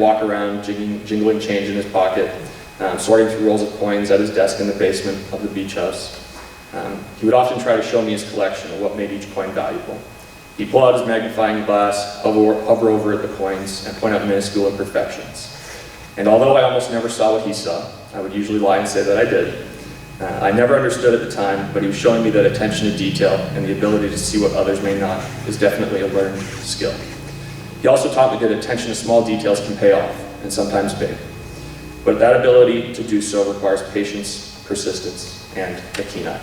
walk around jingling change in his pocket, sorting through rolls of coins at his desk in the basement of the beach house. He would often try to show me his collection of what made each coin valuable. He'd pull out his magnifying glass, hover over at the coins, and point out minuscule imperfections. And although I almost never saw what he saw, I would usually lie and say that I did. I never understood at the time, but he was showing me that attention to detail and the ability to see what others may not is definitely a learned skill. He also taught me that attention to small details can pay off, and sometimes big. But that ability to do so requires patience, persistence, and a keen eye.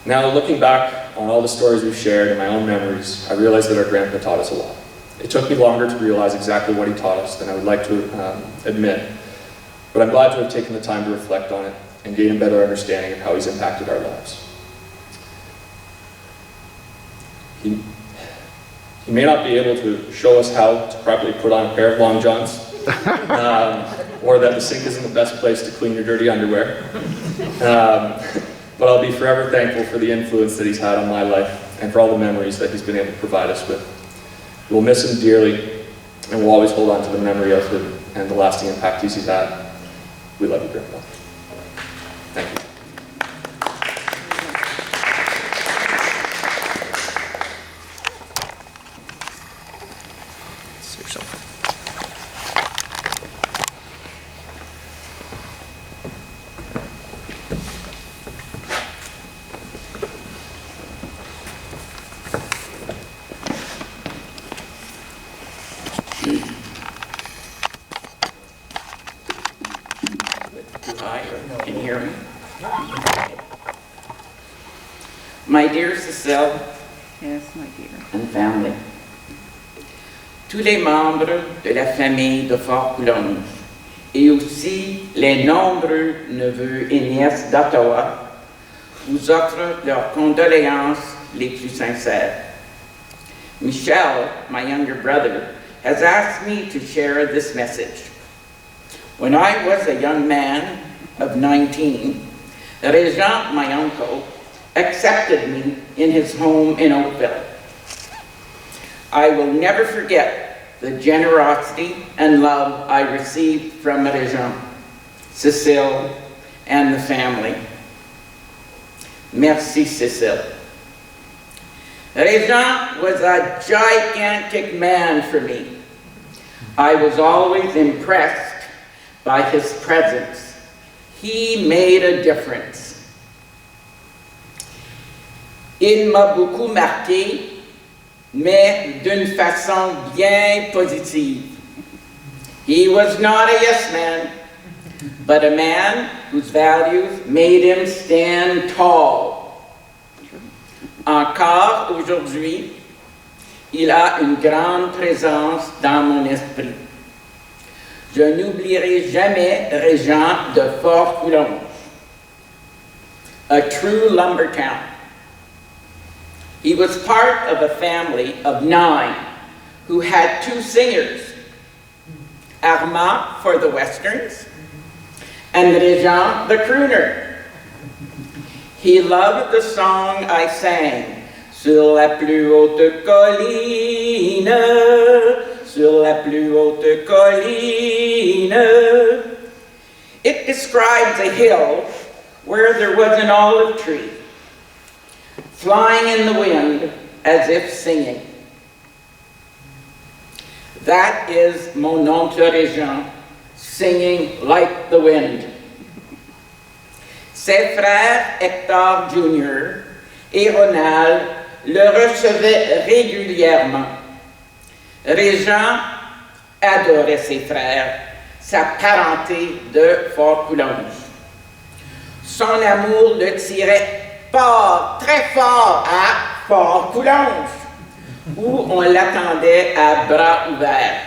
Now, looking back on all the stories we've shared and my own memories, I realized that our grandpa taught us a lot. It took me longer to realize exactly what he taught us than I would like to admit, but I'm glad to have taken the time to reflect on it and gain a better understanding of how he's impacted our lives. He may not be able to show us how to properly put on a pair of long johns, or that the sink isn't the best place to clean your dirty underwear. But I'll be forever thankful for the influence that he's had on my life and for all the memories that he's been able to provide us with. We'll miss him dearly, and we'll always hold on to the memory of him and the lasting impact he's had. We love you, Grandpa. Thank you. Can you hear me? My dear Cécile, Yes, my dear. and family, tous les membres de la famille de Fort-Coulonge et aussi les nombreux neveux et nièces d'Ottawa vous offrent leurs condoléances les plus sincères. Michel, my younger brother, has asked me to share this message. When I was a young man of 19, Régent, my uncle, accepted me in his home in Oakville. I will never forget the generosity and love I received from Régent, Cécile, and the family. Merci, Cécile. Régent was a gigantic man for me. I was always impressed by his presence. He made a difference. Il m'a beaucoup marqué, mais d'une façon bien positive. He was not a yes man, but a man whose values made him stand tall. Encore aujourd'hui, il a une grande présence dans mon esprit. Je n'oublierai jamais Régent de Fort-Coulonge, a true lumber town. He was part of a family of 9 who had 2 singers, Armand for the westerns and Régent the crooner. He loved the song I sang, Sur la plus haute colline, sur la plus haute colline. It describes a hill where there was an olive tree, flying in the wind as if singing. That is mon oncle Régent, singing like the wind. Ses frères Hector Jr. et Ronald le recevaient régulièrement. Régent adorait ses frères, sa parenté de Fort-Coulonge. Son amour le tirait fort, très fort à Fort-Coulonge, où on l'attendait à bras ouverts.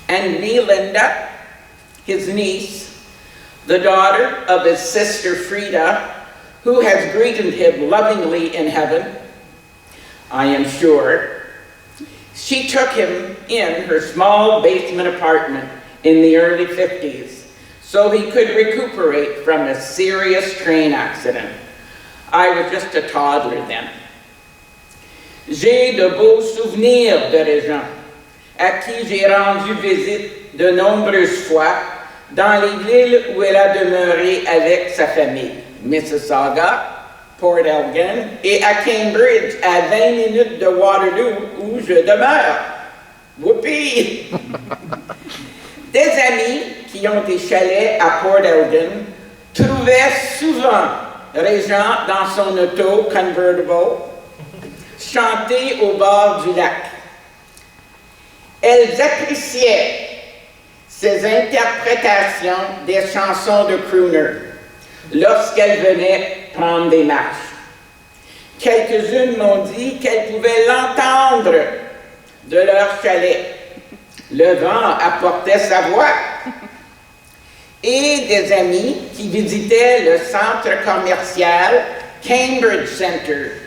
And me, Linda, his niece, the daughter of his sister Frida, who has greeted him lovingly in heaven, I am sure. She took him in her small basement apartment in the early 50s so he could recuperate from a serious train accident. I was just a toddler then. J'ai de beaux souvenirs de Régent, à qui j'ai rendu visite de nombreuses fois dans les villes où elle a demeuré avec sa famille, Mississauga, Port Elgin et à Cambridge, à 20 minutes de Waterloo, où je demeure. Whoopie! Des amis qui ont des chalets à Port Elgin trouvaient souvent Régent dans son auto convertible chanter au bord du lac. Elles appréciaient ses interprétations des chansons de crooner lorsqu'elles venaient prendre des marches. Quelques-unes m'ont dit qu'elles pouvaient l'entendre de leur chalet. Le vent apportait sa voix. Et des amis qui visitaient le centre commercial Cambridge Center.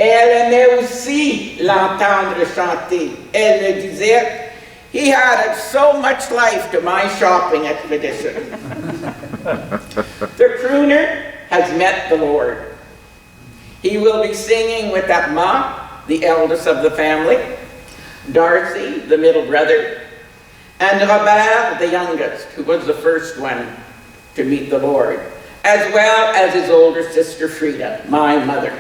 Elle aimait aussi l'entendre chanter. Elle me disait, "He added so much life to my shopping expedition." The crooner has met the Lord. He will be singing with Armand, the eldest of the family, Darcy, the middle brother, and Robert, the youngest, who was the first one to meet the Lord, as well as his older sister Frida, my mother.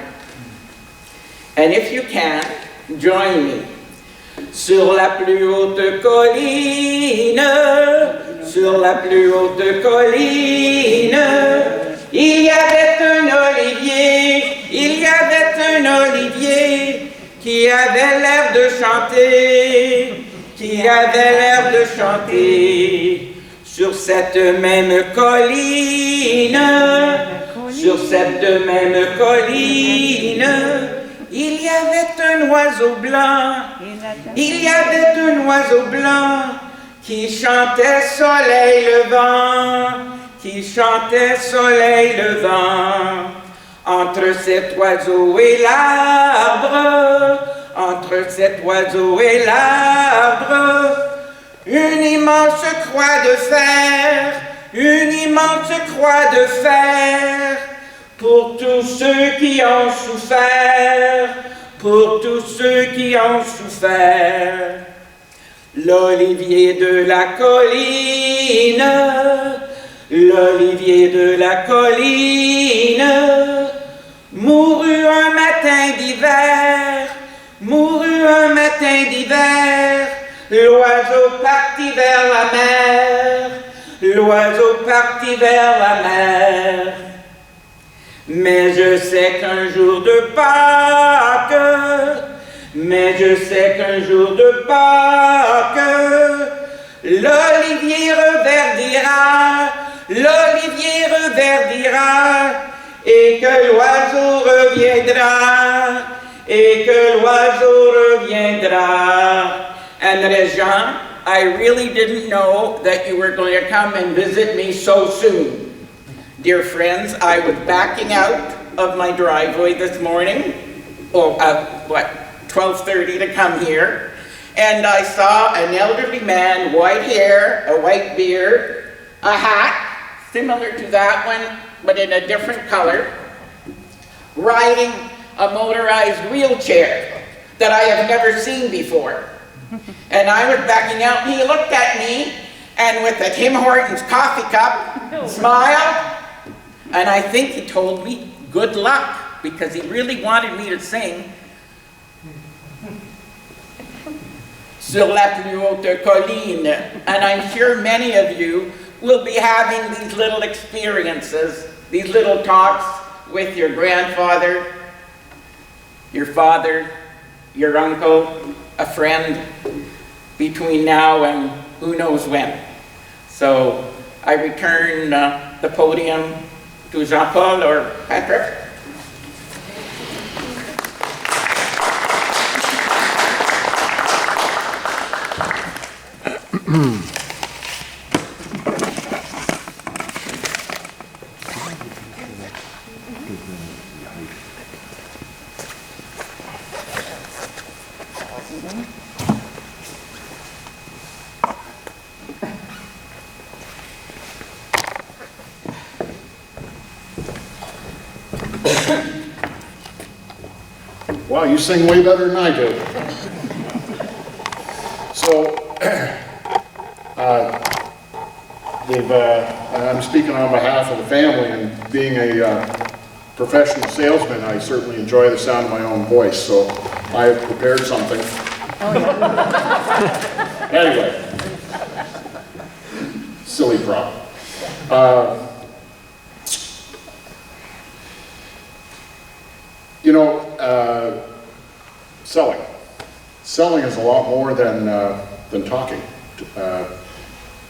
And if you can, join me. Sur la plus haute colline, sur la plus haute colline, il y avait un olivier qui avait l'air de chanter, sur cette même colline, il y avait un oiseau blanc, qui chantait soleil levant, entre cet oiseau et l'arbre, une immense croix de fer, pour tous ceux qui ont souffert, l'olivier de la colline, mourut un matin d'hiver, l'oiseau partit vers la mer, Mais je sais qu'un jour de Pâques, l'olivier reverdira, et que l'oiseau reviendra. And Régent, I really didn't know that you were going to come and visit me so soon. Dear friends, I was backing out of my driveway this morning, 12:30 to come here, and I saw an elderly man, white hair, a white beard, a hat, similar to that one, but in a different color, riding a motorized wheelchair that I have never seen before. And I was backing out, and he looked at me, and with a Tim Hortons coffee cup, smiled, and I think he told me good luck, because he really wanted me to sing Sur la plus haute colline. And I'm sure many of you will be having these little experiences, these little talks with your grandfather, your father, your uncle, a friend, between now and who knows when. So I return the podium to Jean-Paul or Patrick. Wow, you sing way better than I do. So, I'm speaking on behalf of the family, and being a professional salesman, I certainly enjoy the sound of my own voice, so I have prepared something. Oh, yeah. Anyway, silly prop. You know, selling. Selling is a lot more than talking.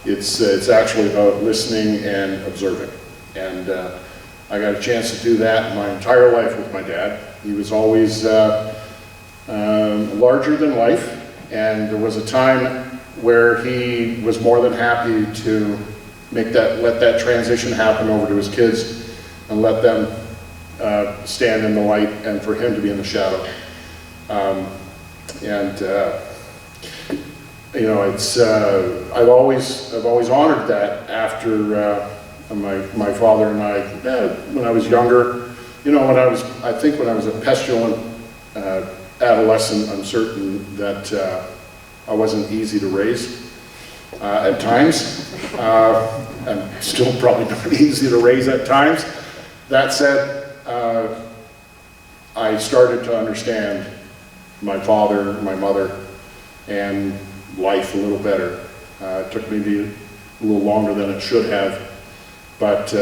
It's actually about listening and observing. And I got a chance to do that my entire life with my dad. He was always larger than life, and there was a time where he was more than happy to let that transition happen over to his kids and let them stand in the light, and for him to be in the shadow. You know, it's I've always honored that after my father and I, when I was younger. You know, I think when I was a pestilent adolescent, I'm certain that I wasn't easy to raise at times. I'm still probably not easy to raise at times. That said, I started to understand my father, my mother, and life a little better. It took maybe a little longer than it should have, but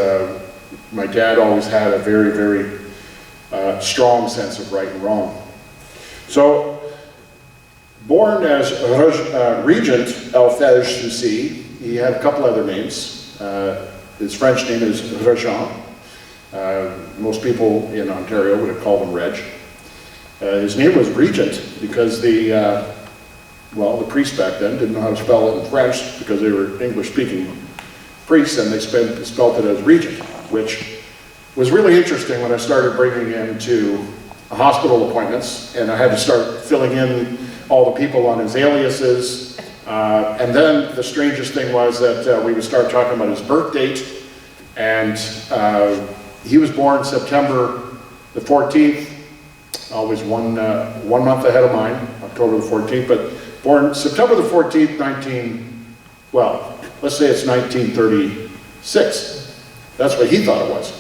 my dad always had a very, very strong sense of right and wrong. So, born as Regent Reg Soucie, he had a couple other names. His French name is Regent. Most people in Ontario would have called him Reg. His name was Regent because the priests back then didn't know how to spell it in French because they were English-speaking priests, and they spelled it as Regent, which was really interesting when I started bringing him to hospital appointments, and I had to start filling in all the people on his aliases. And then the strangest thing was that we would start talking about his birth date, and he was born September the 14th, always one month ahead of mine, October the 14th, but born September the 14th, let's say it's 1936. That's what he thought it was.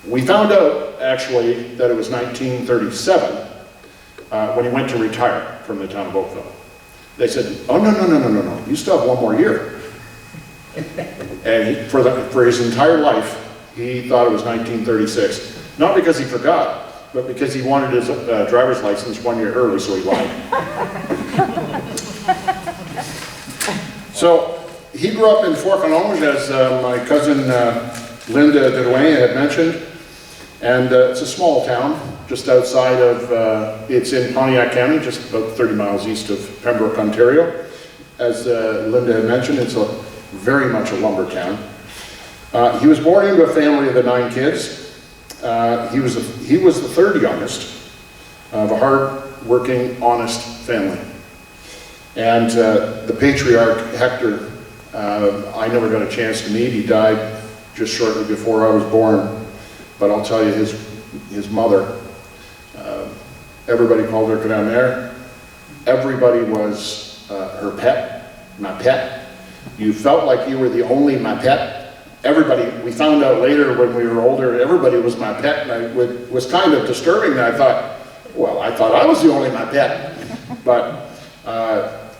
We found out, actually, that it was 1937 when he went to retire from the town of Oakville. They said, oh, no, you still have one more year. And for his entire life, he thought it was 1936. Not because he forgot, but because he wanted his driver's license 1 year early, so he lied. So he grew up in Fort-Canonge, as my cousin Linda Drouin had mentioned, and it's a small town just outside of, it's in Pontiac County, just about 30 miles east of Pembroke, Ontario. As Linda had mentioned, it's very much a lumber town. He was born into a family of the 9 kids. He was the third youngest of a hard-working, honest family. And the patriarch, Hector, I never got a chance to meet. He died just shortly before I was born. But I'll tell you, his mother, everybody called her grand-mère. Everybody was her pet, ma pet. You felt like you were the only ma pet. Everybody, we found out later when we were older, everybody was my pet, and it was kind of disturbing. I thought I was the only my pet. But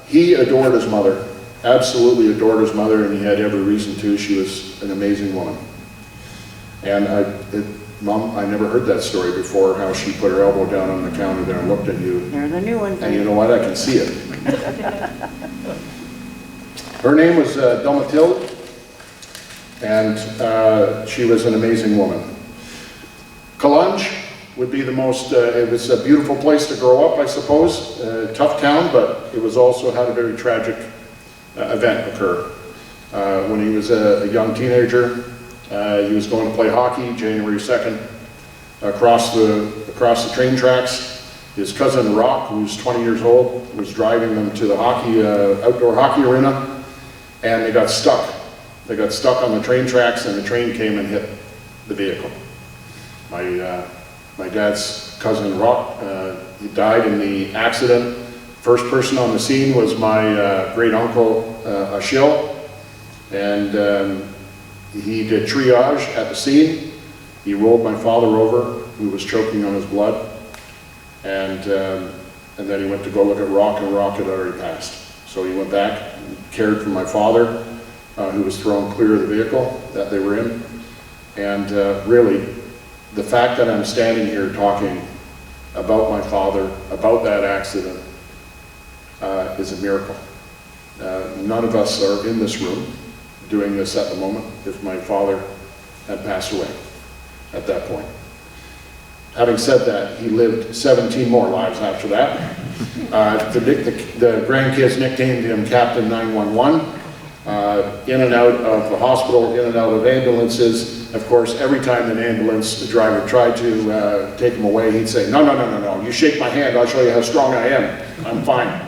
he adored his mother, absolutely adored his mother, and he had every reason to. She was an amazing woman. And Mom, I never heard that story before, how she put her elbow down on the counter there and looked at you. There's a new one. And you know what, I can see it. Her name was Domatilde, and she was an amazing woman. Collonges would be the most, it was a beautiful place to grow up, I suppose. Tough town, but it was also had a very tragic event occur. When he was a young teenager, he was going to play hockey January 2nd across the train tracks. His cousin Rock, who's 20 years old, was driving them to the outdoor hockey arena, and they got stuck. They got stuck on the train tracks, and the train came and hit the vehicle. My My dad's cousin Rock, he died in the accident. First person on the scene was my great uncle Achille, and he did triage at the scene. He rolled my father over, who was choking on his blood, and then he went to go look at Rock, and Rock had already passed. So he went back and cared for my father, who was thrown clear of the vehicle that they were in. And really, the fact that I'm standing here talking about my father, about that accident, is a miracle. None of us are in this room doing this at the moment if my father had passed away at that point. Having said that, he lived 17 more lives after that. The grandkids nicknamed him Captain 911. In and out of the hospital, in and out of ambulances. Of course, every time an ambulance, the driver tried to take him away, he'd say, no, no, no, no, no, you shake my hand, I'll show you how strong I am. I'm fine.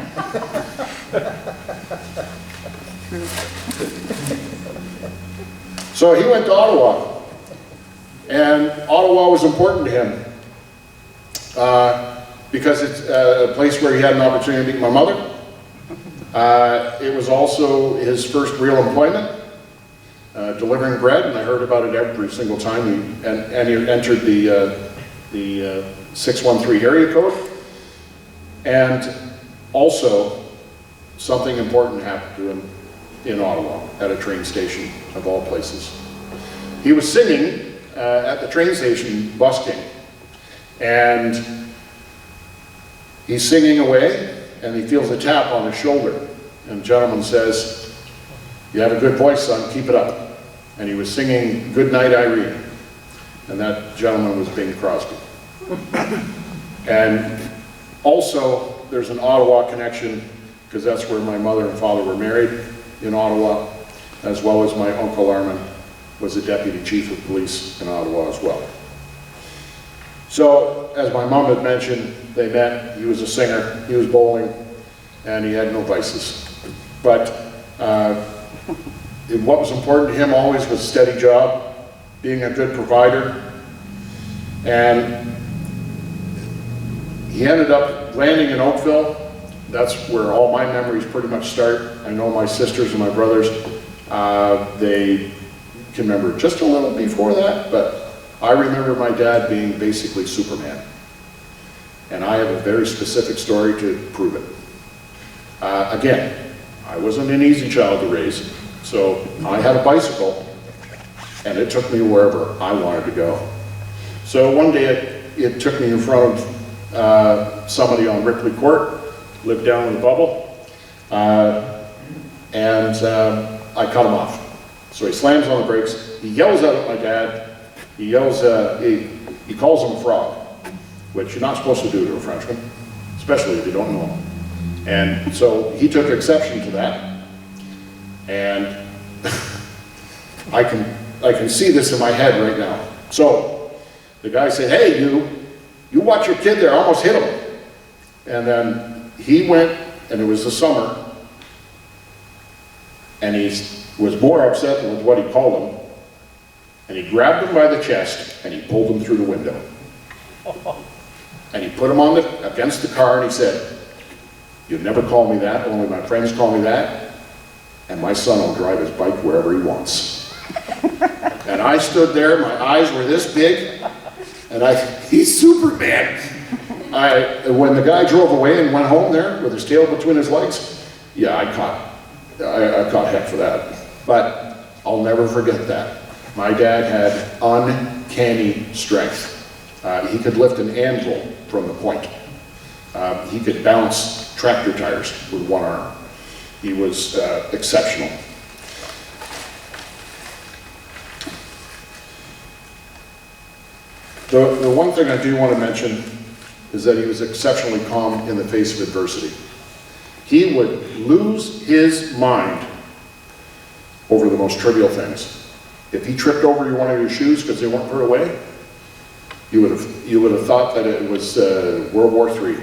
So he went to Ottawa, and Ottawa was important to him because it's a place where he had an opportunity to meet my mother. It was also his first real employment, delivering bread, and I heard about it every single time he entered the 613 area code. And also, something important happened to him in Ottawa at a train station, of all places. He was singing at the train station busking, and he's singing away, and he feels a tap on his shoulder, and the gentleman says, "You have a good voice, son, keep it up." And he was singing "Good Night, Irene," and that gentleman was Bing Crosby. And also, there's an Ottawa connection, because that's where my mother and father were married, in Ottawa, as well as my Uncle Armin was a deputy chief of police in Ottawa as well. So, as my mom had mentioned, they met, he was a singer, he was bowling, and he had no vices. But what was important to him always was a steady job, being a good provider, and he ended up landing in Oakville. That's where all my memories pretty much start. I know my sisters and my brothers, they can remember just a little before that, but I remember my dad being basically Superman. And I have a very specific story to prove it. Again, I wasn't an easy child to raise, so I had a bicycle, and it took me wherever I wanted to go. So one day it took me in front of somebody on Ripley Court, lived down in the bubble, and I cut him off. So he slams on the brakes, he yells out at my dad, he yells, he calls him a frog, which you're not supposed to do to a Frenchman, especially if you don't know him. And so he took exception to that, and I can see this in my head right now. So the guy said, "Hey, you watch your kid there, I almost hit him." And then he went, and it was the summer, and he was more upset with what he called him, and he grabbed him by the chest, and he pulled him through the window. And he put him on against the car, and he said, "You never call me that, only my friends call me that, and my son will drive his bike wherever he wants." And I stood there, my eyes were this big, and he's Superman. When the guy drove away and went home there with his tail between his legs, yeah, I caught heck for that. But I'll never forget that. My dad had uncanny strength. He could lift an anvil from the point. He could bounce tractor tires with one arm. He was exceptional. The one thing I do want to mention is that he was exceptionally calm in the face of adversity. He would lose his mind over the most trivial things. If he tripped over one of your shoes because they weren't put away, you would have thought that it was World War III.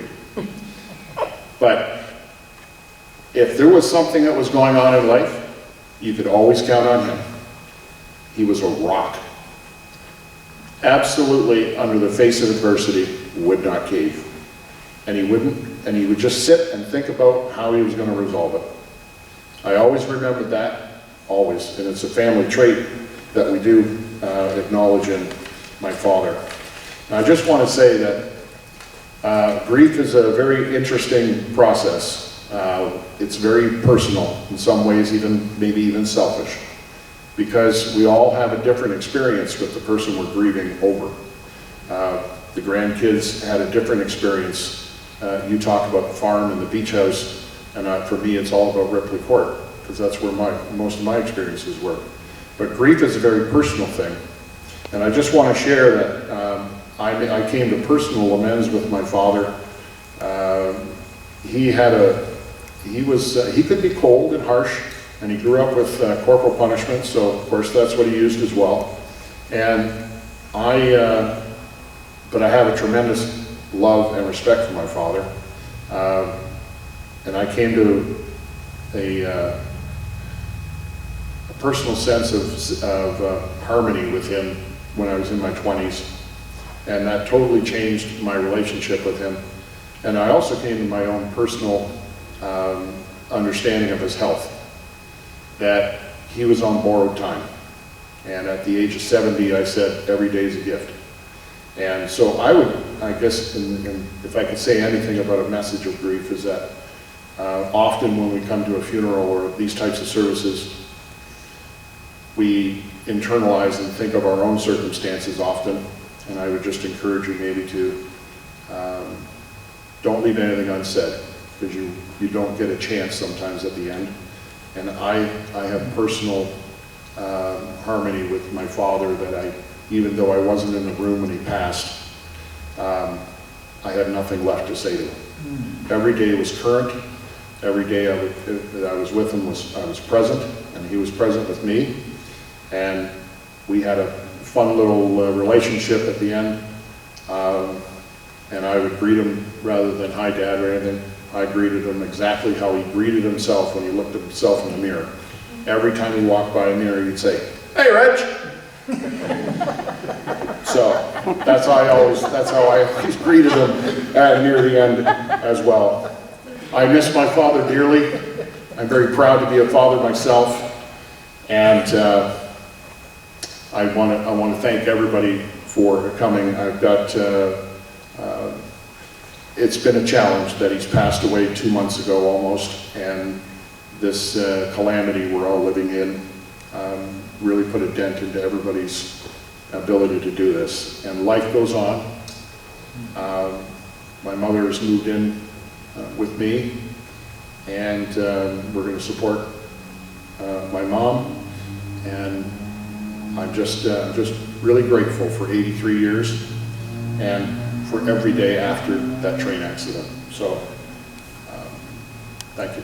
But if there was something that was going on in life, you could always count on him. He was a rock. absolutely, under the face of adversity, would not cave. And he wouldn't, and he would just sit and think about how he was going to resolve it. I always remembered that, always, and it's a family trait that we do acknowledge in my father. And I just want to say that grief is a very interesting process. It's very personal, in some ways maybe even selfish, because we all have a different experience with the person we're grieving over. The grandkids had a different experience. You talk about the farm and the beach house, and for me it's all about Ripley Court, because that's where most of my experiences were. But grief is a very personal thing, and I just want to share that I came to personal amends with my father. He could be cold and harsh, and he grew up with corporal punishment, so of course that's what he used as well. And but I have a tremendous love and respect for my father, and I came to a personal sense of harmony with him when I was in my 20s, and that totally changed my relationship with him. And I also came to my own personal understanding of his health, that he was on borrowed time. And at the age of 70, I said, every day is a gift. And so I guess, if I could say anything about a message of grief, is that often when we come to a funeral or these types of services, we internalize and think of our own circumstances often. And I would just encourage you maybe to don't leave anything unsaid, because you don't get a chance sometimes at the end. And I have personal harmony with my father that even though I wasn't in the room when he passed, I had nothing left to say to him. Every day was current. Every day that I was with him I was present, and he was present with me. And we had a fun little relationship at the end. And I would greet him rather than "Hi, Dad" or anything. I greeted him exactly how he greeted himself when he looked at himself in the mirror. Every time he walked by a mirror, he'd say, "Hey, Reg!" So that's how I always greeted him near the end as well. I miss my father dearly. I'm very proud to be a father myself, and I want to thank everybody for coming. I've got. It's been a challenge that he's passed away 2 months ago almost, and this calamity we're all living in really put a dent into everybody's ability to do this. And life goes on. My mother has moved in with me, and we're going to support my mom, and I'm just really grateful for 83 years and for every day after that train accident. So, thank you.